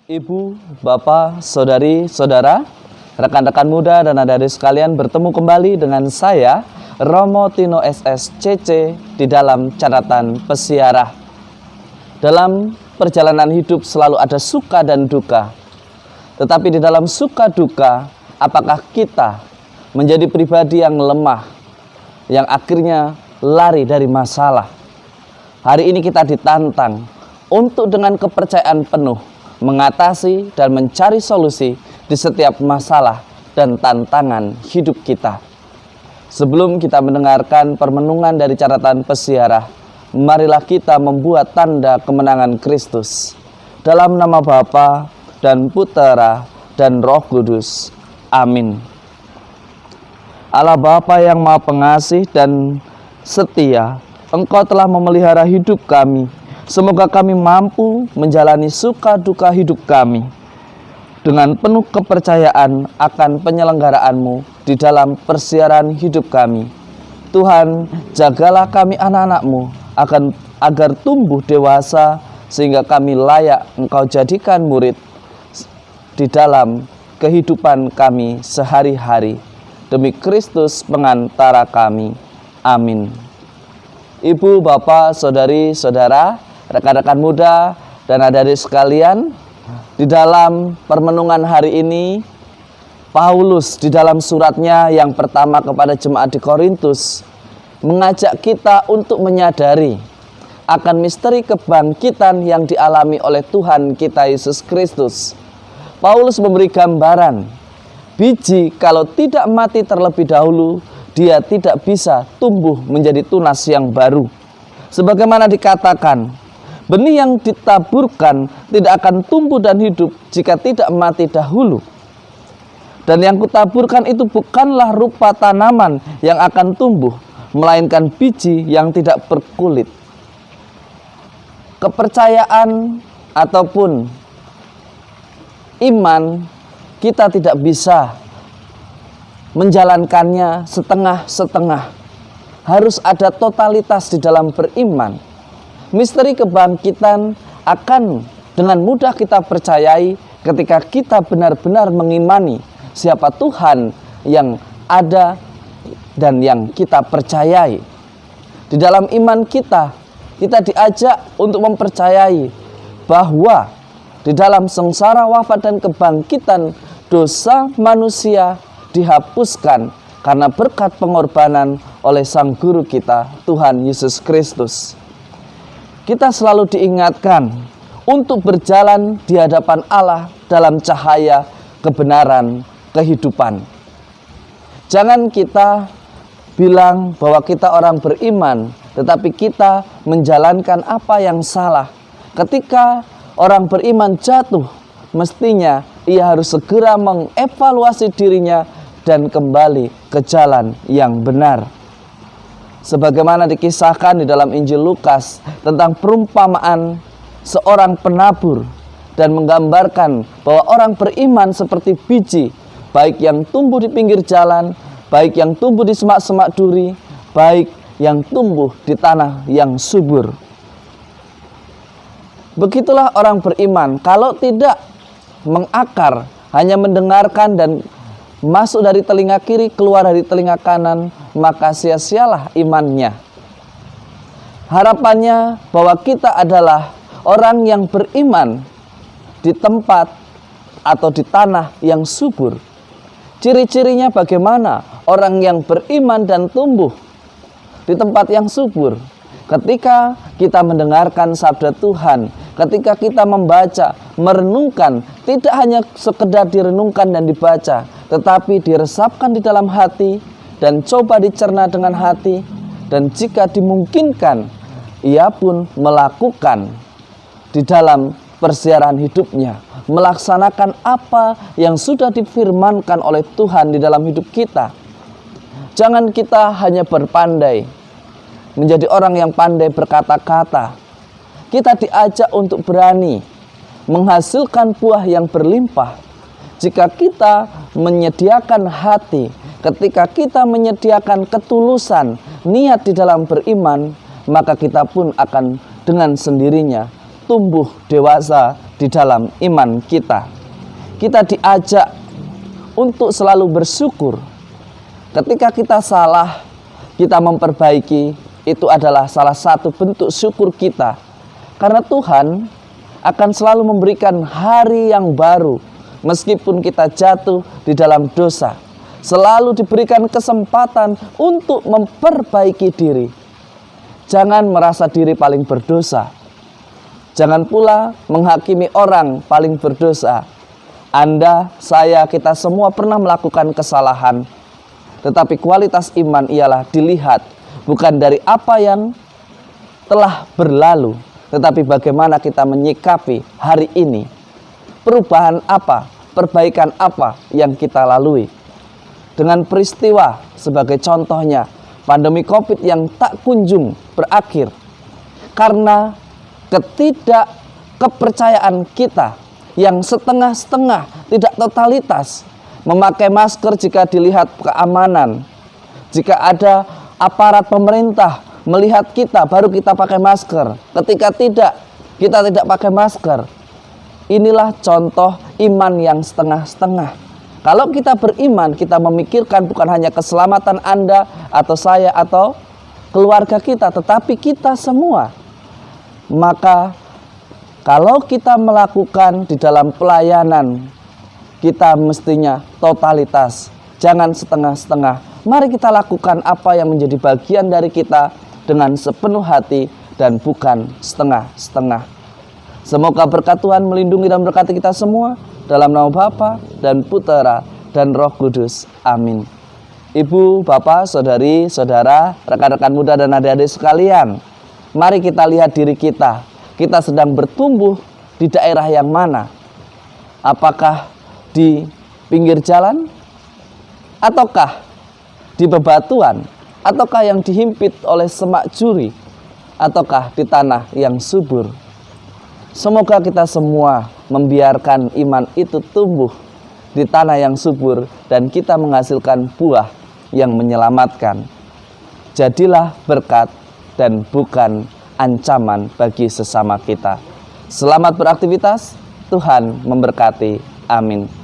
Ibu, Bapak, Saudari, Saudara, rekan-rekan muda dan adik-adik sekalian, bertemu kembali dengan saya, Romo Tino SSCC, di dalam catatan pesiarah. Dalam perjalanan hidup selalu ada suka dan duka. Tetapi di dalam suka duka, apakah kita menjadi pribadi yang lemah, yang akhirnya lari dari masalah? Hari ini kita ditantang untuk dengan kepercayaan penuh mengatasi dan mencari solusi di setiap masalah dan tantangan hidup kita. Sebelum kita mendengarkan permenungan dari catatan pesiarah, marilah kita membuat tanda kemenangan Kristus. Dalam nama Bapa dan Putera dan Roh Kudus. Amin. Allah Bapa yang Maha Pengasih dan setia, Engkau telah memelihara hidup kami. Semoga kami mampu menjalani suka duka hidup kami dengan penuh kepercayaan akan penyelenggaraanmu di dalam persiaran hidup kami. Tuhan, jagalah kami anak-anakmu agar tumbuh dewasa sehingga kami layak Engkau jadikan murid di dalam kehidupan kami sehari-hari. Demi Kristus pengantara kami. Amin. Ibu, Bapak, Saudari, Saudara, rekan-rekan muda dan adik-adik sekalian, di dalam permenungan hari ini, Paulus di dalam suratnya yang pertama kepada jemaat di Korintus mengajak kita untuk menyadari akan misteri kebangkitan yang dialami oleh Tuhan kita Yesus Kristus. Paulus memberi gambaran, biji kalau tidak mati terlebih dahulu, dia tidak bisa tumbuh menjadi tunas yang baru. Sebagaimana dikatakan, benih yang ditaburkan tidak akan tumbuh dan hidup jika tidak mati dahulu. Dan yang kutaburkan itu bukanlah rupa tanaman yang akan tumbuh, melainkan biji yang tidak berkulit. Kepercayaan ataupun iman kita tidak bisa menjalankannya setengah-setengah. Harus ada totalitas di dalam beriman. Misteri kebangkitan akan dengan mudah kita percayai ketika kita benar-benar mengimani siapa Tuhan yang ada dan yang kita percayai. Di dalam iman kita diajak untuk mempercayai bahwa di dalam sengsara, wafat, dan kebangkitan, dosa manusia dihapuskan karena berkat pengorbanan oleh Sang Guru kita, Tuhan Yesus Kristus. Kita selalu diingatkan untuk berjalan di hadapan Allah dalam cahaya kebenaran kehidupan. Jangan kita bilang bahwa kita orang beriman, tetapi kita menjalankan apa yang salah. Ketika orang beriman jatuh, mestinya ia harus segera mengevaluasi dirinya dan kembali ke jalan yang benar. Sebagaimana dikisahkan di dalam Injil Lukas tentang perumpamaan seorang penabur dan menggambarkan bahwa orang beriman seperti biji, baik yang tumbuh di pinggir jalan, baik yang tumbuh di semak-semak duri, baik yang tumbuh di tanah yang subur. Begitulah orang beriman, kalau tidak mengakar, hanya mendengarkan dan masuk dari telinga kiri, keluar dari telinga kanan, maka sia-sialah imannya. Harapannya bahwa kita adalah orang yang beriman di tempat atau di tanah yang subur. Ciri-cirinya bagaimana orang yang beriman dan tumbuh di tempat yang subur? Ketika kita mendengarkan sabda Tuhan, ketika kita membaca, merenungkan, tidak hanya sekedar direnungkan dan dibaca, tetapi diresapkan di dalam hati dan coba dicerna dengan hati, dan jika dimungkinkan ia pun melakukan di dalam persiaran hidupnya, melaksanakan apa yang sudah difirmankan oleh Tuhan di dalam hidup kita. Jangan kita hanya berpandai menjadi orang yang pandai berkata-kata. Kita diajak untuk berani menghasilkan buah yang berlimpah. Jika kita menyediakan hati, ketika kita menyediakan ketulusan, niat di dalam beriman, maka kita pun akan dengan sendirinya tumbuh dewasa di dalam iman kita. Kita diajak untuk selalu bersyukur. Ketika kita salah, kita memperbaiki, itu adalah salah satu bentuk syukur kita. Karena Tuhan akan selalu memberikan hari yang baru, meskipun kita jatuh di dalam dosa. Selalu diberikan kesempatan untuk memperbaiki diri. Jangan merasa diri paling berdosa. Jangan pula menghakimi orang paling berdosa. Anda, saya, kita semua pernah melakukan kesalahan. Tetapi kualitas iman ialah dilihat bukan dari apa yang telah berlalu, tetapi bagaimana kita menyikapi hari ini. Perubahan apa, perbaikan apa yang kita lalui. Dengan peristiwa sebagai contohnya, pandemi COVID yang tak kunjung berakhir. Karena ketidakkepercayaan kita yang setengah-setengah, tidak totalitas. Memakai masker jika dilihat keamanan. Jika ada aparat pemerintah melihat kita, baru kita pakai masker. Ketika tidak, kita tidak pakai masker. Inilah contoh iman yang setengah-setengah. Kalau kita beriman, kita memikirkan bukan hanya keselamatan Anda atau saya atau keluarga kita, tetapi kita semua. Maka kalau kita melakukan di dalam pelayanan, kita mestinya totalitas, jangan setengah-setengah. Mari kita lakukan apa yang menjadi bagian dari kita dengan sepenuh hati dan bukan setengah-setengah. Semoga berkat Tuhan melindungi dan berkati kita semua. Dalam nama Bapa dan Putera dan Roh Kudus. Amin. Ibu, Bapak, Saudari, Saudara, rekan-rekan muda dan adik-adik sekalian, mari kita lihat diri kita. Kita sedang bertumbuh di daerah yang mana? Apakah di pinggir jalan? Ataukah di bebatuan? Ataukah yang dihimpit oleh semak juri? Ataukah di tanah yang subur? Semoga kita semua membiarkan iman itu tumbuh di tanah yang subur dan kita menghasilkan buah yang menyelamatkan. Jadilah berkat dan bukan ancaman bagi sesama kita. Selamat beraktivitas, Tuhan memberkati. Amin.